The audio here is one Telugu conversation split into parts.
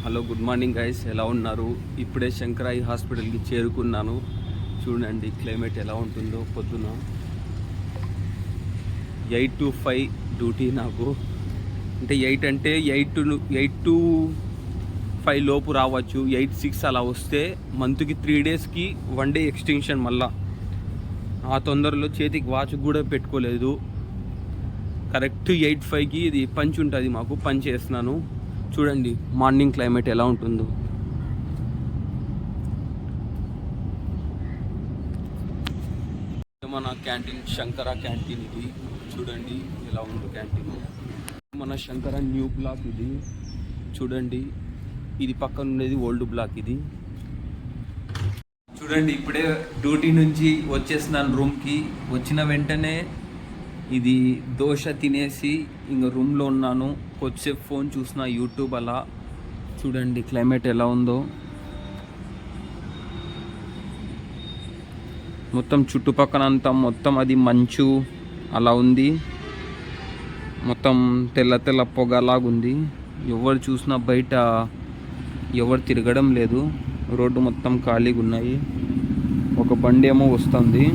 Hello, good morning guys. ఎలా ఉన్నారు? ఇప్పుడే శంకరాయి హాస్పిటల్కి చేరుకున్నాను. చూడండి క్లైమేట్ ఎలా ఉంటుందో. పొద్దున 8 to 5 డ్యూటీ నాకు. అంటే 8 to 5 లోపు రావచ్చు. 8-6 అలా వస్తే మంత్కి 3 డేస్కి 1 డే ఎక్స్టెన్షన్. మళ్ళా ఆ తొందరలో చేతికి వాచ్ కూడా పెట్టుకోలేదు. కరెక్ట్ 8-5కి ఇది పంచ్ ఉంటుంది, మాకు పంచ్ చేస్తున్నాను. చూడండి మార్నింగ్ క్లైమేట్ ఎలా ఉంటుందో. మన క్యాంటీన్ శంకర క్యాంటీన్ ఇది. చూడండి ఎలా ఉందో క్యాంటీన్. మన శంకర న్యూ బ్లాక్ ఇది. చూడండి ఇది పక్కన ఉండేది ఓల్డ్ బ్లాక్ ఇది. చూడండి ఇప్పుడే డ్యూటీ నుంచి వచ్చేసినాను రూమ్కి. వచ్చిన వెంటనే ఇది దోశ తినేసి ఇంక రూమ్లో ఉన్నాను. కొద్దిసేపు ఫోన్ చూసిన, యూట్యూబ్ అలా. చూడండి క్లైమేట్ ఎలా ఉందో. మొత్తం చుట్టుపక్కల అంతా మొత్తం అది మంచు అలా ఉంది. మొత్తం తెల్ల తెల్ల పొగలాగుంది. ఎవరు చూసినా బయట ఎవరు తిరగడం లేదు. రోడ్డు మొత్తం ఖాళీగా ఉన్నాయి. ఒక బండి ఏమో వస్తుంది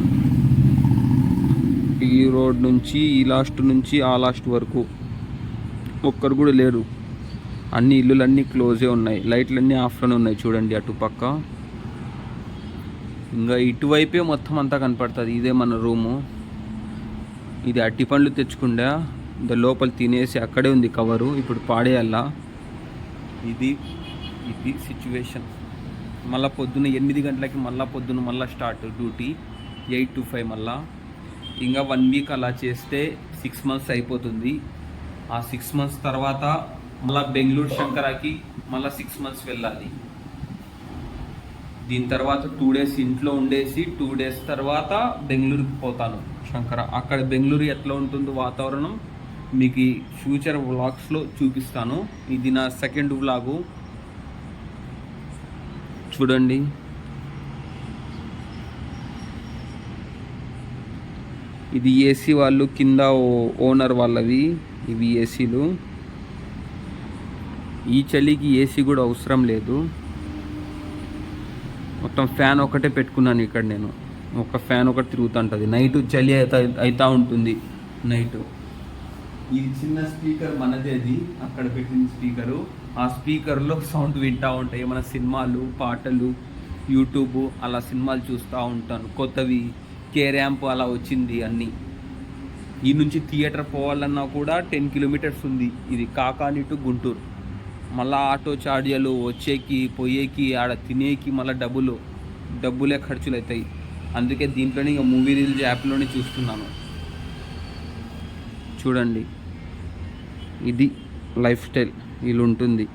ఈ రోడ్ నుంచి, ఈ లాస్ట్ నుంచి ఆ లాస్ట్ వరకు. ఒక్కరు కూడా లేరు. అన్ని ఇల్లులన్నీ క్లోజే ఉన్నాయి. లైట్లన్నీ ఆఫ్లోనే ఉన్నాయి. చూడండి అటుపక్క. ఇంకా ఇటువైపే మొత్తం అంతా కనపడుతుంది. ఇదే మన రూము. ఇది అట్టి పండ్లు తెచ్చుకుంటా లోపల తినేసి అక్కడే ఉంది కవరు. ఇప్పుడు పాడేయాలా. ఇది సిచ్యువేషన్. మళ్ళీ పొద్దున్న 8 గంటలకి మళ్ళీ స్టార్ట్ డ్యూటీ. 8 to 5 మళ్ళీ. ఇంకా 1 వీక్ అలా చేస్తే 6 months అయిపోతుంది. ఆ 6 months తర్వాత మళ్ళీ బెంగళూరు శంకరాకి మళ్ళీ 6 months వెళ్ళాలి. దీని తర్వాత 2 days ఇంట్లో ఉండేసి 2 days తర్వాత బెంగళూరుకి పోతాను శంకర. అక్కడ బెంగళూరు ఎట్లా ఉంటుందో వాతావరణం మీకు ఈ ఫ్యూచర్ వ్లాగ్స్లో చూపిస్తాను. ఇది నా సెకండ్ వ్లాగు. చూడండి ఇది ఏసీ వాళ్ళు కింద ఓనర్ వాళ్ళవి ఇవి ఏసీలు. ఈ చలికి ఏసీ కూడా అవసరం లేదు. మొత్తం ఫ్యాన్ ఒకటే పెట్టుకున్నాను ఇక్కడ నేను. ఒక ఫ్యాన్ ఒకటి తిరుగుతుంటుంది. నైట్ చలి అవుతూ ఉంటుంది నైట్. ఇది చిన్న స్పీకర్ మనదే. అది అక్కడ పెట్టిన స్పీకరు. ఆ స్పీకర్లో సౌండ్ వింటూ ఉంటాయి. మన సినిమాలు, పాటలు, యూట్యూబ్ అలా సినిమాలు చూస్తూ ఉంటాను. కొత్తవి కే ర్యాంప్ అలా వచ్చింది అన్నీ. ఈ నుంచి థియేటర్ పోవాలన్నా కూడా 10 kilometers ఉంది. ఇది కాకాని టు గుంటూరు. మళ్ళీ ఆటో చార్జీలు, వచ్చేకి పోయేకి, ఆడ తినేకి మళ్ళీ డబ్బులే ఖర్చులు అవుతాయి. అందుకే దీంట్లోనే ఇక మూవీ రీల్స్ యాప్లోనే చూస్తున్నాను. చూడండి ఇది లైఫ్ స్టైల్ ఇలా ఉంటుంది.